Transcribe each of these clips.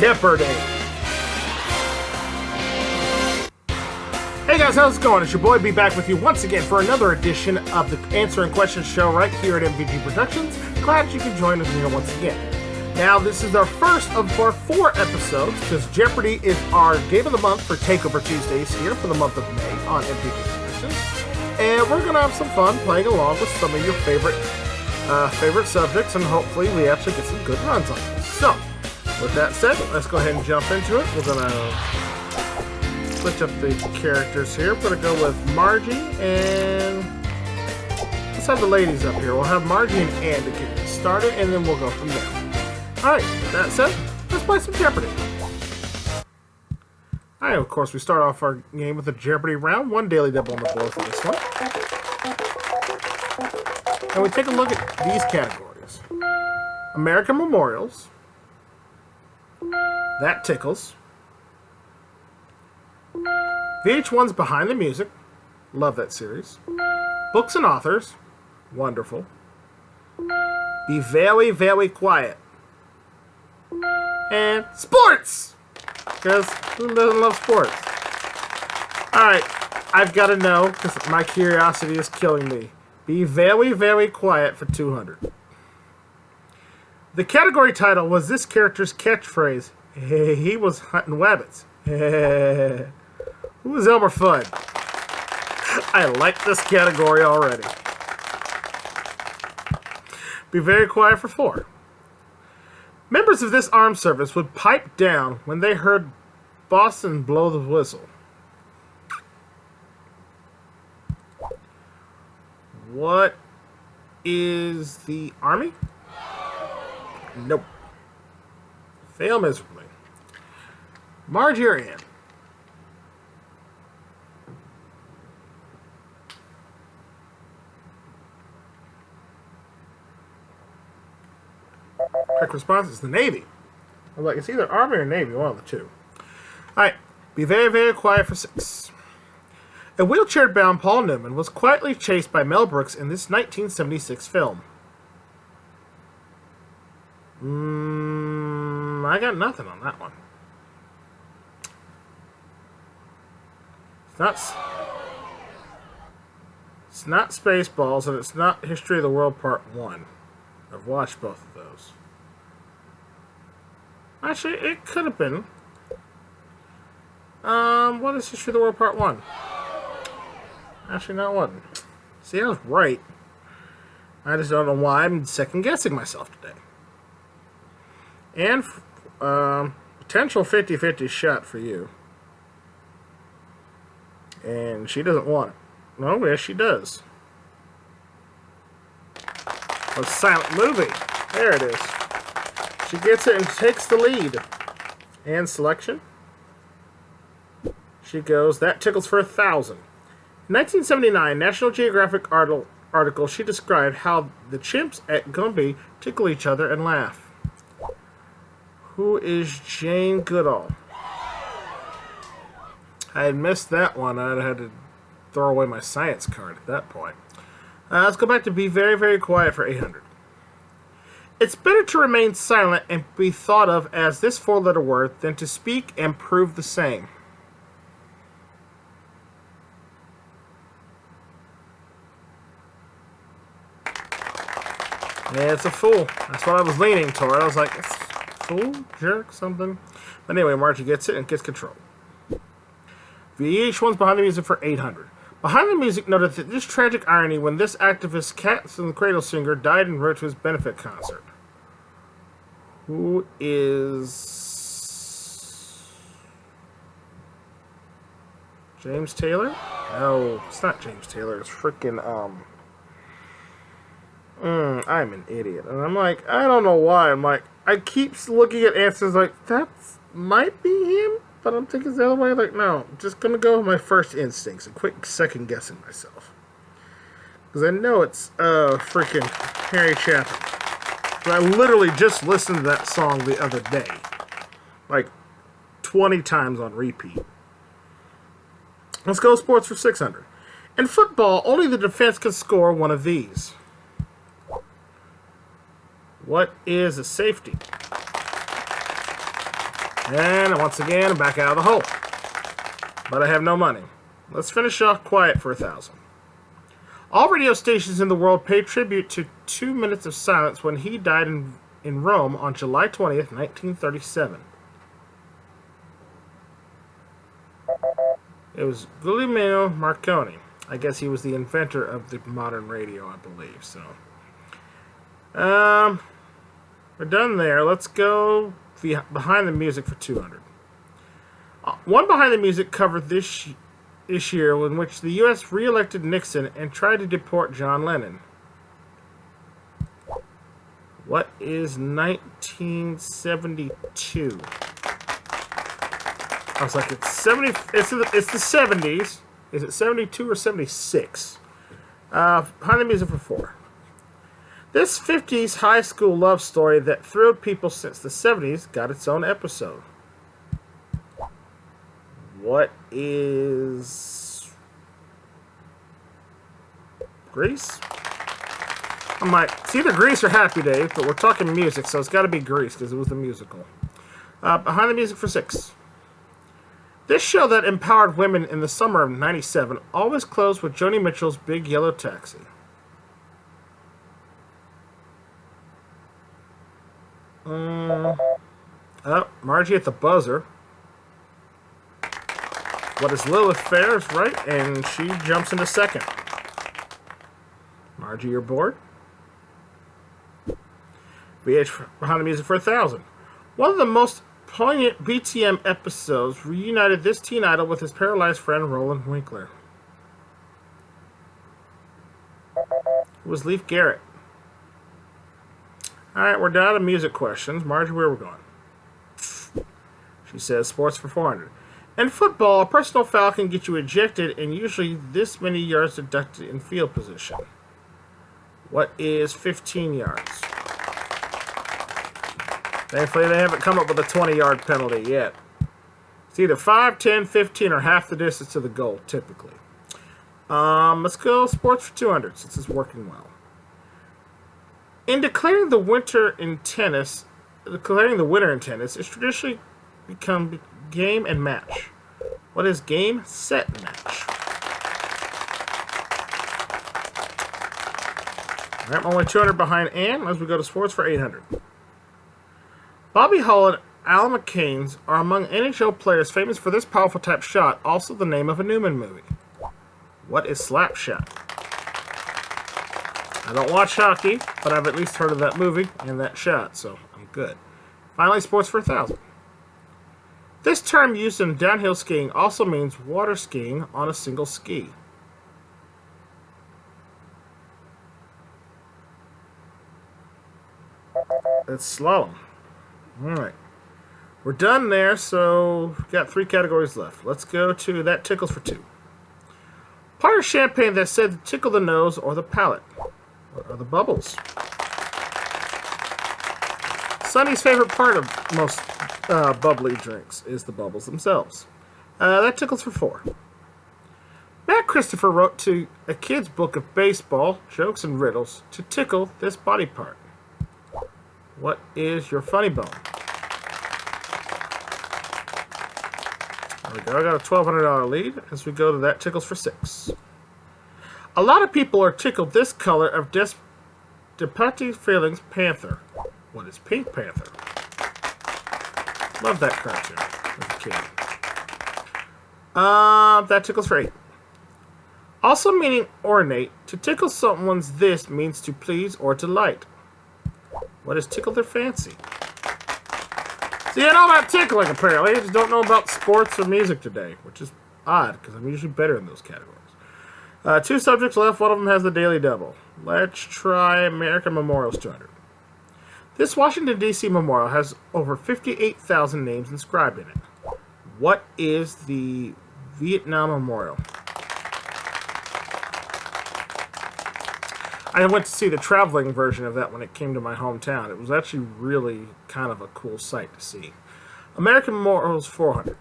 Jeopardy! Hey guys, how's it going? It's your boy B back with you once again for another edition of the Answering Questions show right here at MVG Productions. Glad you can join us here once again. Now, this is our first of our 4 episodes because Jeopardy is our game of the month for Takeover Tuesdays here for the month of May on MVG Productions. And we're going to have some fun playing along with some of your favorite subjects, and hopefully we actually get some good runs on this. So, with that said, let's go ahead and jump into it. We're going to switch up the characters here. We're going to go with Margie, and let's have the ladies up here. We'll have Margie and Ann to get started, and then we'll go from there. Alright, with that said, let's play some Jeopardy! Alright, of course, we start off our game with a Jeopardy round. 1 daily double on the board for this one. And we take a look at these categories. American Memorials. That Tickles. VH1's Behind the Music. Love that series. Books and Authors. Wonderful. Be Very, Very Quiet. And Sports! Because who doesn't love sports? Alright, I've got to know, because my curiosity is killing me. Be Very, Very Quiet for 200. The category title was this character's catchphrase. Hey, he was hunting wabbits. Who is Elmer Fudd? I like this category already. Be Very Quiet for 4. Members of this armed service would pipe down when they heard Boston blow the whistle. What is the Army? Nope. Fail miserably. Margie or Ann? Correct response is the Navy. I'm like, it's either Army or Navy, one of the two. Alright, be very, very quiet for 6. A wheelchair-bound Paul Newman was quietly chased by Mel Brooks in this 1976 film. I got nothing on that one. It's not Spaceballs, and it's not History of the World Part 1. I've watched both of those. Actually, it could have been. What is History of the World Part 1? Actually, not one. See, I was right. I just don't know why I'm second-guessing myself today. And, potential 50-50 shot for you. And she doesn't want it. No, yes, she does. A silent movie. There it is. She gets it and takes the lead. And selection. She goes, that tickles for 1,000. In 1979, National Geographic article, she described how the chimps at Gumby tickle each other and laugh. Who is Jane Goodall? I had missed that one. I'd had to throw away my science card at that point. Let's go back to Be Very, Very Quiet for 800. It's better to remain silent and be thought of as this 4-letter word than to speak and prove the same. Yeah, it's a fool. That's what I was leaning toward. I was like, fool, jerk, something. But anyway, Margie gets it and gets control. VH1's Behind the Music for 800. Behind the Music noted that this tragic irony when this activist Cats in the Cradle singer died en route to his benefit concert. Who is James Taylor? No, it's not James Taylor. It's freaking I'm an idiot. And I'm like, I don't know why. I'm like, I keep looking at answers like, that might be him, but I'm thinking the other way. Like, no, I'm just going to go with my first instincts and quit second guessing myself. Because I know it's freaking Harry Chapin. But I literally just listened to that song the other day. Like, 20 times on repeat. Let's go sports for 600. In football, only the defense can score one of these. What is a safety? And once again, I'm back out of the hole. But I have no money. Let's finish off quiet for 1,000. All radio stations in the world pay tribute to 2 minutes of silence when he died in Rome on July 20th, 1937. It was Guglielmo Marconi. I guess he was the inventor of the modern radio, I believe. So, we're done there. Let's go behind the music for 200. One behind the music covered this year in which the U.S. re-elected Nixon and tried to deport John Lennon. What is 1972? I was like, it's 70. It's the 70s. Is it 72 or 76? Behind the music for 4. This 50s high school love story that thrilled people since the 70s got its own episode. What is Grease? I'm like, it's either Grease or Happy Days, but we're talking music, so it's got to be Grease because it was the musical. Behind the music for 6. This show that empowered women in the summer of '97 always closed with Joni Mitchell's Big Yellow Taxi. Margie at the buzzer. What is Lilith Fair is right, and she jumps into second. Margie, you're bored? VH behind the music for 1,000. One of the most poignant BTM episodes reunited this teen idol with his paralyzed friend Roland Winkler. It was Leif Garrett. Alright, we're down to music questions. Margie, where are we going? She says sports for 400. In football, a personal foul can get you ejected and usually this many yards deducted in field position. What is 15 yards? Thankfully, they haven't come up with a 20-yard penalty yet. It's either 5, 10, 15, or half the distance to the goal, typically. Let's go sports for 200, since it's working well. In declaring the winner in tennis, is traditionally become game and match. What is game, set, match? All right, I'm only 200 behind Ann as we go to sports for 800. Bobby Hull and Al McCain are among NHL players famous for this powerful tap shot, also the name of a Newman movie. What is slap shot? I don't watch hockey, but I've at least heard of that movie and that shot, so I'm good. Finally, sports for 1,000. This term used in downhill skiing also means water skiing on a single ski. It's slalom. Alright. We're done there, so we've got 3 categories left. Let's go to that tickles for 2. Part of champagne that's said to tickle the nose or the palate. What are the bubbles? Sonny's favorite part of most bubbly drinks is the bubbles themselves. That tickles for 4. Matt Christopher wrote to a kid's book of baseball, jokes, and riddles to tickle this body part. What is your funny bone? There we go. I got a $1,200 lead as we go to that tickles for 6. A lot of people are tickled this color of Depati Feelings Panther. What is Pink Panther? Love that cartoon as a kid. That tickles for 8. Also meaning ornate, to tickle someone's this means to please or delight. What is tickle their fancy? See, I know about tickling, apparently. I just don't know about sports or music today, which is odd, because I'm usually better in those categories. 2 subjects left. One of them has the Daily Double. Let's try American Memorials 200. This Washington, D.C. memorial has over 58,000 names inscribed in it. What is the Vietnam Memorial? I went to see the traveling version of that when it came to my hometown. It was actually really kind of a cool sight to see. American Memorials 400.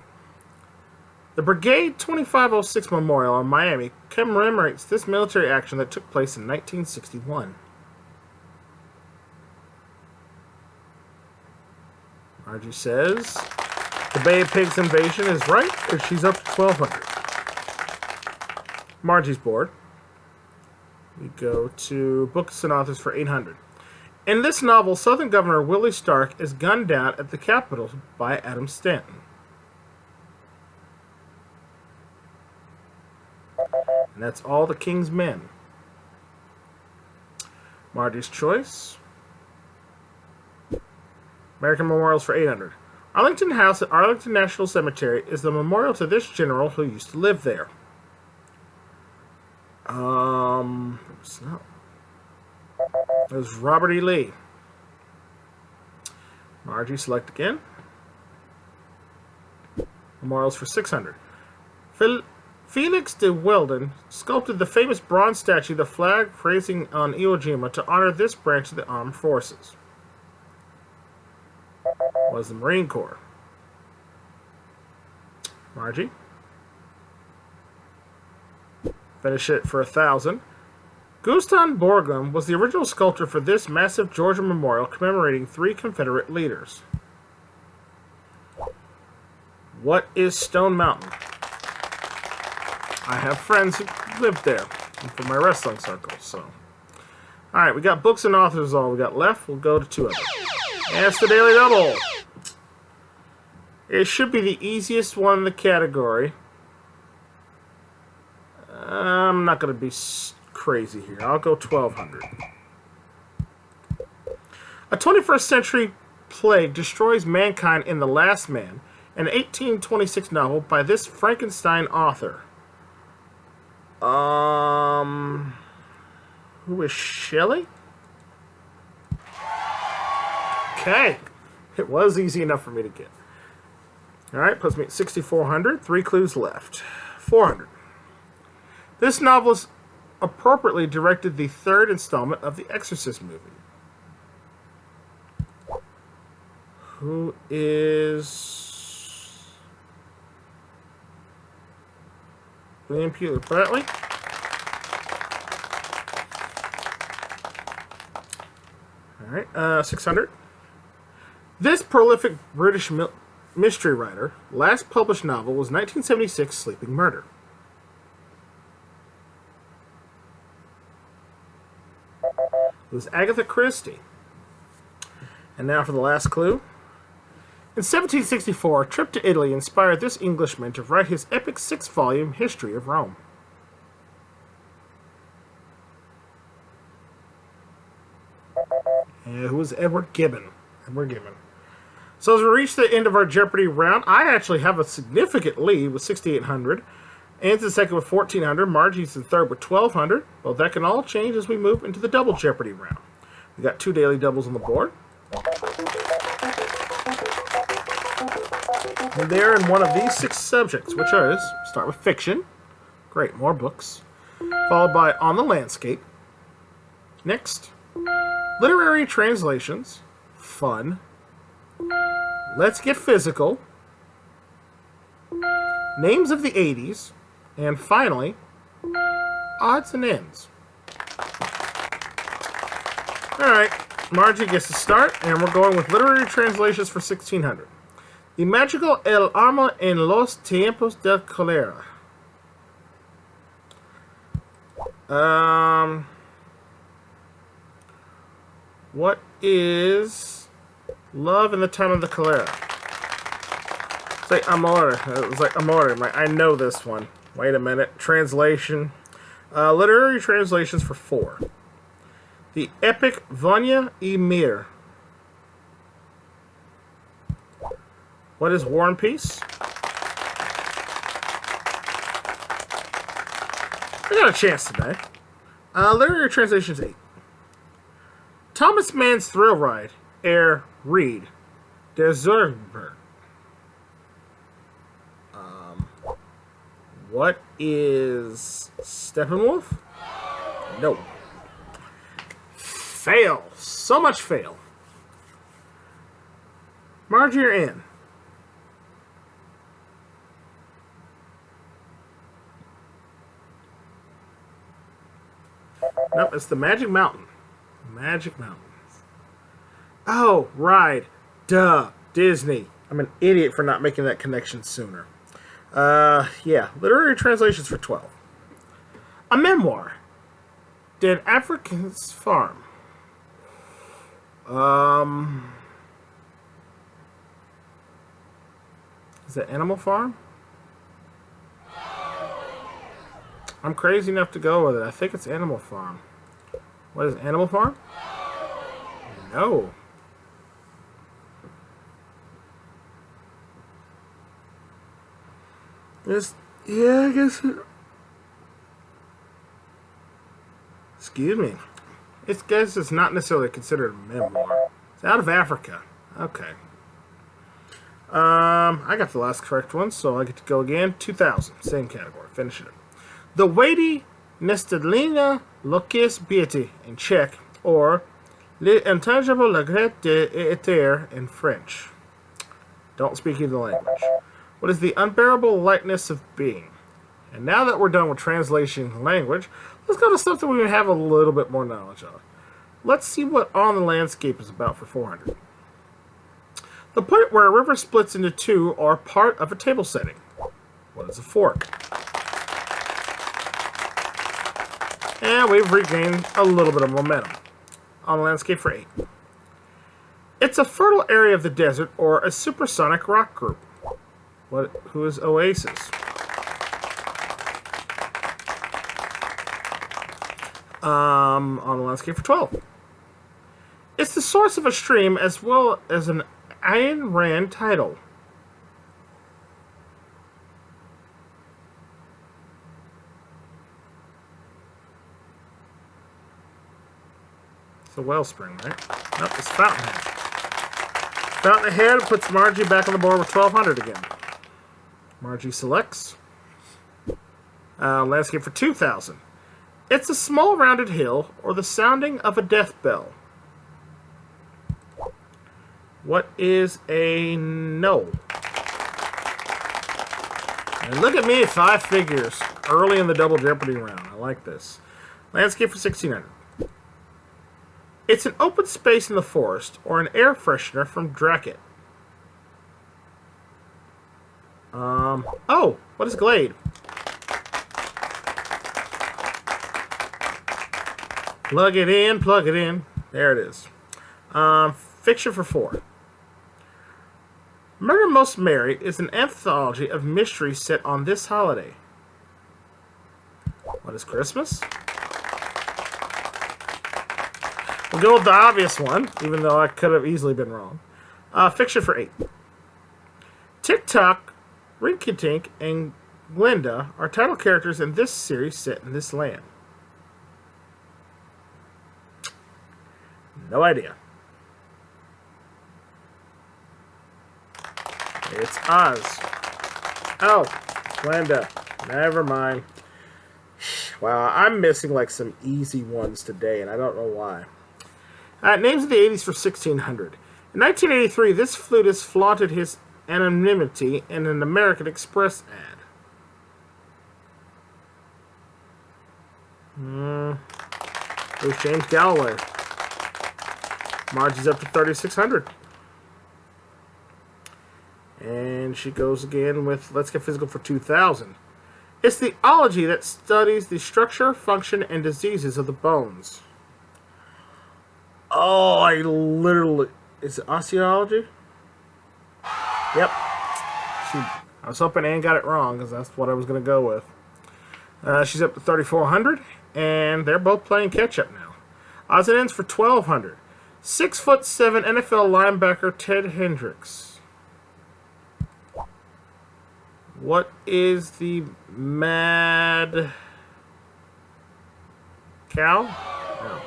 The Brigade 2506 Memorial in Miami commemorates this military action that took place in 1961. Margie says The Bay of Pigs invasion is right, or she's up to 1200. Margie's board. We go to books and authors for 800. In this novel, Southern Governor Willie Stark is gunned down at the Capitol by Adam Stanton. And that's all the King's Men. Margie's choice. American Memorials for 800. Arlington House at Arlington National Cemetery is the memorial to this general who used to live there. It was Robert E. Lee. Margie, select again. Memorials for 600. Felix de Weldon sculpted the famous bronze statue, the flag raising on Iwo Jima, to honor this branch of the armed forces. Was the Marine Corps. Margie. Finish it for 1,000. Gustav Borglum was the original sculptor for this massive Georgia memorial commemorating 3 Confederate leaders. What is Stone Mountain? I have friends who lived there from my wrestling circle, so. Alright, we got books and authors all we got left. We'll go to 2 of them. And it's the Daily Double. It should be the easiest one in the category. I'm not going to be crazy here. I'll go 1,200. A 21st century plague destroys mankind in The Last Man, an 1826 novel by this Frankenstein author. Who is Shelley? Okay. It was easy enough for me to get. Alright, puts me at 6,400. 3 clues left. 400. This novelist appropriately directed the 3rd installment of the Exorcist movie. Who is William Peter Bradley? Alright, 600. This prolific British mystery writer, last published novel was 1976 Sleeping Murder. It was Agatha Christie. And now for the last clue. In 1764, a trip to Italy inspired this Englishman to write his epic 6-volume history of Rome. And who was Edward Gibbon? Edward Gibbon. So as we reach the end of our Jeopardy round, I actually have a significant lead with 6,800. Anne's in second with 1,400. Margie's in third with 1,200. Well, that can all change as we move into the Double Jeopardy round. We got 2 daily doubles on the board. And they're in one of these 6 subjects, which is, start with fiction. Great, more books. Followed by On the Landscape. Next, literary translations. Fun. Let's Get Physical. Names of the 80s. And finally, odds and ends. Alright, Margie gets to start, and we're going with literary translations for 1,600. The magical El Arma en los Tiempos de Cólera. What is Love in the Time of the Cholera? It's like Amore. It was like Amore. I know this one. Wait a minute. Translation. Literary translations for 4. The epic Vanya y Mir. What is War and Peace? I got a chance today. Literary translations 8. Thomas Mann's Thrill Ride. Air Reed. Der Zerberg. What is Steppenwolf? No. Fail. So much fail. Margie, you're in. Nope, it's the Magic Mountain. Magic Mountain. Oh, ride. Duh. Disney. I'm an idiot for not making that connection sooner. Yeah, literary translations for 12. A memoir. Did Africans farm? Is it Animal Farm? I'm crazy enough to go with it. I think it's Animal Farm. What is Animal Farm? No. Yeah, I guess it... Excuse me. It's not necessarily considered a memoir. It's out of Africa. Okay. I got the last correct one, so I get to go again. 2000. Same category. Finish it. The weighty Nestelina Locis Beati in Czech, or L'intangible regret d'être in French. Don't speak either language. What is the unbearable lightness of being? And now that we're done with translation language, let's go to something we have a little bit more knowledge of. Let's see what On the Landscape is about for 400. The point where a river splits into two or part of a table setting. What is a fork? And we've regained a little bit of momentum. On the Landscape for 8. It's a fertile area of the desert or a supersonic rock group. Who is Oasis? On the Landscape for 12. It's the source of a stream as well as an Ayn Rand title. It's a wellspring, right? Nope, it's Fountainhead. Fountainhead puts Margie back on the board with 1200 again. Margie selects. Landscape for 2000. It's a small rounded hill or the sounding of a death bell. What is a knoll? And look at me, 5 figures early in the Double Jeopardy round. I like this. Landscape for 1600. It's an open space in the forest or an air freshener from Dracket. Oh, what is Glade? Plug it in, plug it in. There it is. Fiction for 4. Murder Most Merry is an anthology of mysteries set on this holiday. What is Christmas? We'll go with the obvious one, even though I could have easily been wrong. Fiction for 8. Tick-Tock, Rinky-Tink, and Glinda are title characters in this series set in this land. No idea. It's Oz. Oh, Glinda. Never mind. Wow, I'm missing like some easy ones today, and I don't know why. Names of the 80s for 1600. In 1983, this flutist flaunted his anonymity in an American Express ad. There's James Galloway. Margie's up to 3,600. And she goes again with Let's Get Physical for 2,000. It's the ology that studies the structure, function, and diseases of the bones. Oh, I literally... Is it osteology? Yep. I was hoping Anne got it wrong, because that's what I was going to go with. She's up to 3,400, and they're both playing catch-up now. Odds and ends for 1,200. 6'7" NFL linebacker Ted Hendricks. What is the mad cow? No.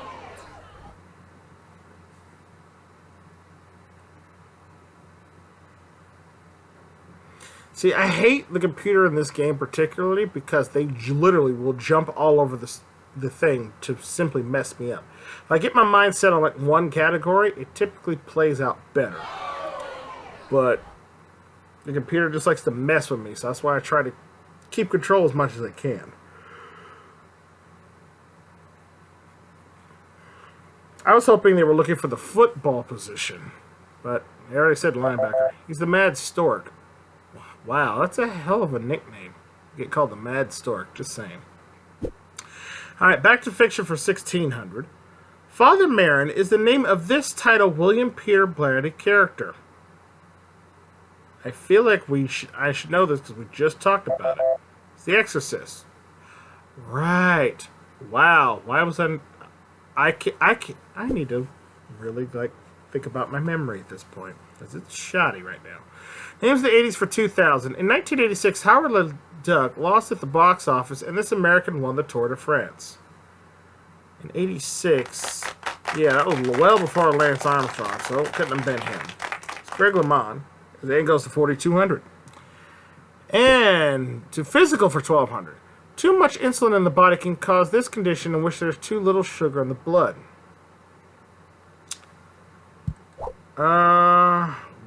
See, I hate the computer in this game particularly because they literally will jump all over the thing to simply mess me up. If I get my mind set on like one category, it typically plays out better. But the computer just likes to mess with me, so that's why I try to keep control as much as I can. I was hoping they were looking for the football position. but I already said linebacker. He's the Mad Stork. Wow, that's a hell of a nickname. You get called the Mad Stork, just saying. Alright, back to fiction for 1600. Father Marin is the name of this title William Peter Blatty character. I feel like I should know this because we just talked about it. It's The Exorcist. Right. Wow. Why was I need to really think about my memory at this point because it's shoddy right now. Names of the 80s for 2000. In 1986, Howard Leduc lost at the box office, and This American won the Tour de France. In 86, yeah, that was well before Lance Armstrong, so it couldn't have been him. It's Greg LeMond. Then goes to 4,200. And to physical for 1,200. Too much insulin in the body can cause this condition in which there's too little sugar in the blood.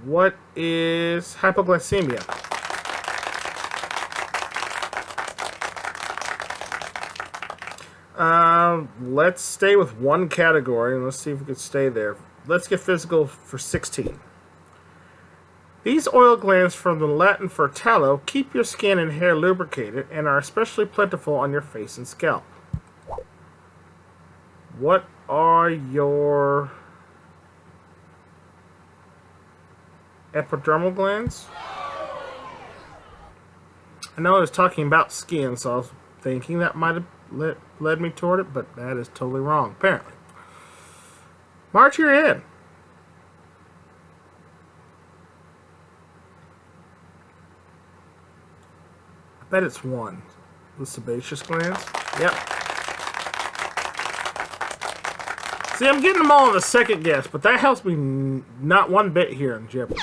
What is hypoglycemia? Let's stay with one category, and let's see if we can stay there. Let's get physical for 16. These oil glands, from the Latin for tallow, keep your skin and hair lubricated and are especially plentiful on your face and scalp. What are your epidermal glands? I know I was talking about skin, so I was thinking that might have led me toward it, but that is totally wrong, apparently. March your in. I bet it's one. The sebaceous glands. Yep. See, I'm getting them all in the second guess, but that helps me not one bit here in Jeopardy.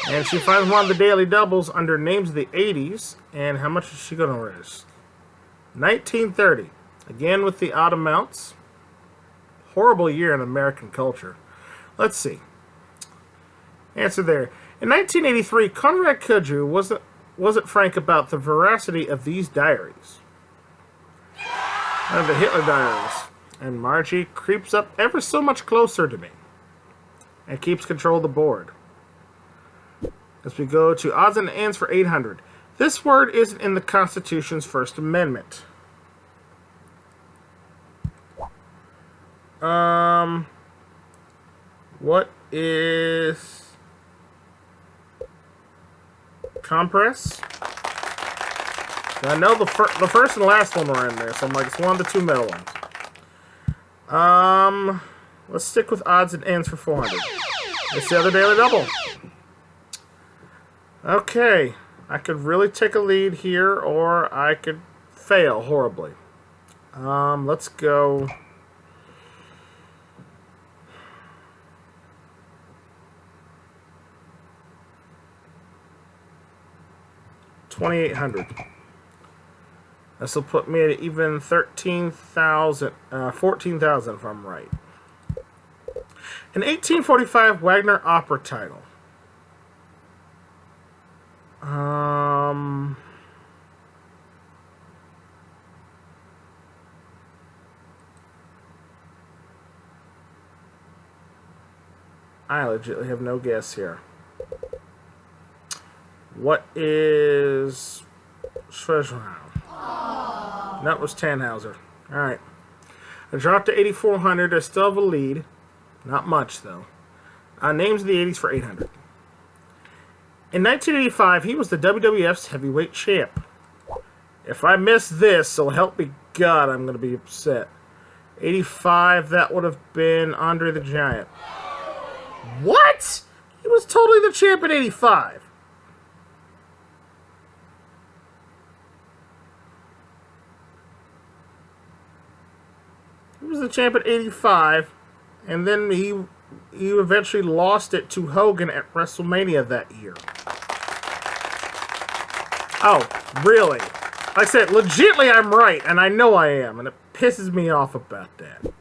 And she finds one of the daily doubles under names of the 80s. And how much is she going to raise? 1930. Again with the odd amounts. Horrible year in American culture. Let's see. Answer there. In 1983, Conrad Kudru wasn't frank about the veracity of these diaries. The Hitler Diaries. And Margie creeps up ever so much closer to me. And keeps control of the board. As we go to odds and ends for 800. This word isn't in the Constitution's First Amendment. What is compress? I know the first and last one were in there, so I'm like, it's one of the two middle ones. Let's stick with odds and ends for 400. It's the other daily double. Okay, I could really take a lead here, or I could fail horribly. Let's go. $2,800. This will put me at even 13,000, 14,000 if I'm right. An 1845 Wagner opera title. I legitimately have no guess here. What is Schweizerhound? That was Tannhauser. Alright. I dropped to 8,400. I still have a lead. Not much, though. Names of the 80s for 800. In 1985, he was the WWF's heavyweight champ. If I miss this, so help me God, I'm going to be upset. 85, that would have been Andre the Giant. What? He was totally the champ at 85. He was the champ at 85, and then he eventually lost it to Hogan at WrestleMania that year. Oh, really? Like I said, legitimately I'm right, and I know I am, and it pisses me off about that.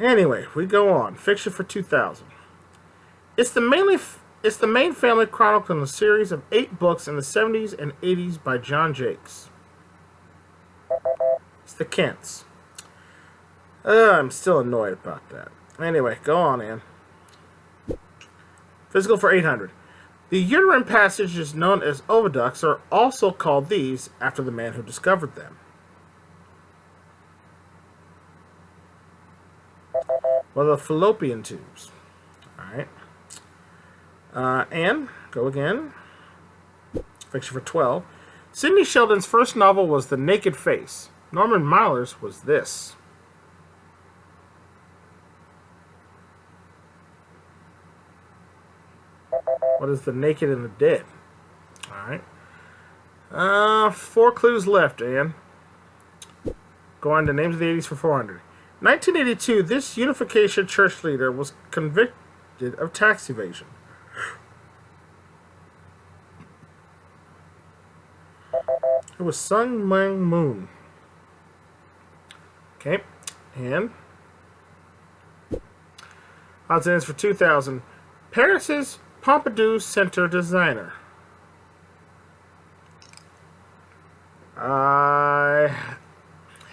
Anyway, we go on. Fiction for 2000. It's the main family chronicle in a series of 8 books in the 70s and 80s by John Jakes. It's the Kents. I'm still annoyed about that. Anyway, go on, Ann. Physical for 800. The uterine passages known as oviducts are also called these after the man who discovered them. Well, the fallopian tubes. Alright. And, go again. Fiction for 12. Sidney Sheldon's first novel was The Naked Face. Norman Mailer's was this. What is The Naked and the Dead? Alright. 4 clues left, Anne. Go on to Names of the 80s for 400. 1982, this Unification Church leader was convicted of tax evasion. It was Sun Myung Moon. Okay, and odds and ends for 2,000. Paris's Pompidou Center designer. I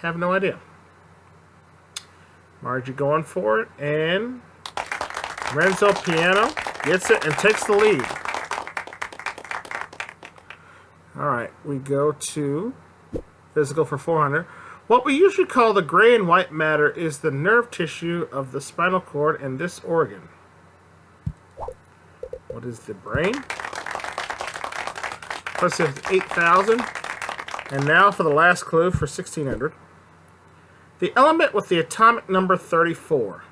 have no idea. Margie going for it, and Renzo Piano gets it and takes the lead. Alright, we go to physical for 400. What we usually call the gray and white matter is the nerve tissue of the spinal cord and this organ. What is the brain? Plus 8,000. And now for the last clue for 1,600. The element with the atomic number 34.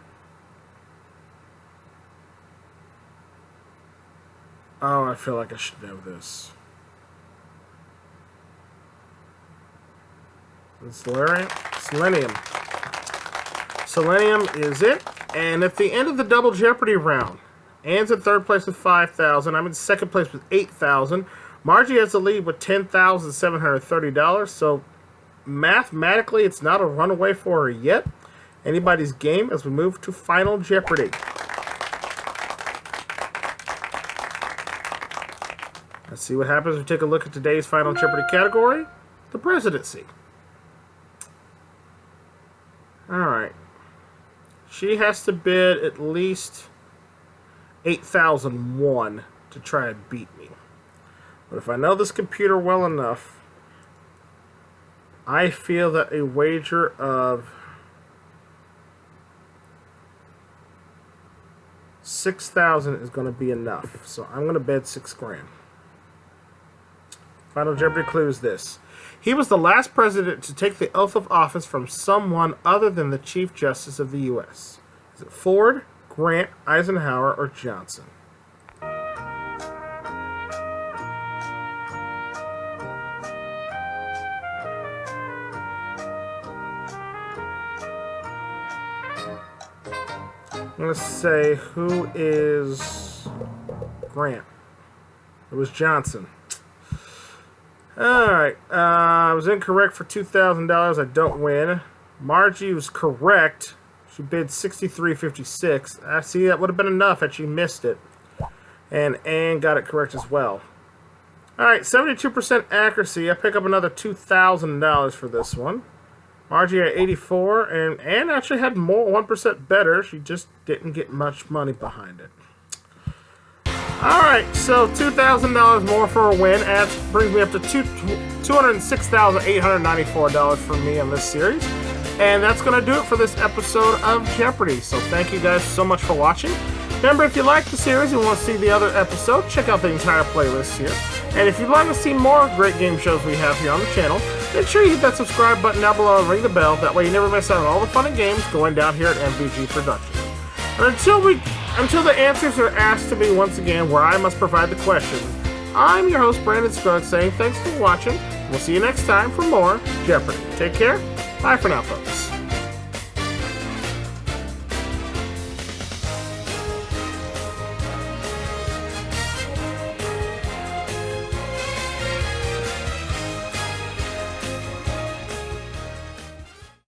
Oh, I feel like I should know this. Selenium. Selenium is it. And at the end of the Double Jeopardy round, Anne's in third place with 5,000. I'm in second place with 8,000. Margie has the lead with $10,730. So mathematically, it's not a runaway for her yet. Anybody's game as we move to Final Jeopardy. Let's see what happens. We take a look at today's Final Jeopardy category, the presidency. Alright. She has to bid at least 8,001 to try and beat me. But if I know this computer well enough, I feel that a wager of 6,000 is going to be enough. So I'm going to bet 6 grand. Final Jeopardy clue is this. He was the last president to take the oath of office from someone other than the Chief Justice of the U.S. Is it Ford, Grant, Eisenhower, or Johnson? I'm going to say, who is Grant? It was Johnson. Alright, I was incorrect for $2,000. I don't win. Margie was correct. She bid $63.56. I see that would have been enough had she missed it. And Anne got it correct as well. Alright, 72% accuracy. I pick up another $2,000 for this one. Margie at 84, and Anne actually had more, 1% better. She just didn't get much money behind it. Alright, so $2,000 more for a win. Brings me up to $206,894 for me on this series. And that's going to do it for this episode of Jeopardy! So thank you guys so much for watching. Remember, if you like the series and want to see the other episode, check out the entire playlist here. And if you'd like to see more great game shows we have here on the channel, make sure you hit that subscribe button down below and ring the bell. That way you never miss out on all the fun and games going down here at MVG Productions. And until the answers are asked to me once again, where I must provide the questions, I'm your host, Brandon Scruggs, saying thanks for watching. We'll see you next time for more Jeopardy! Take care. Bye for now, folks.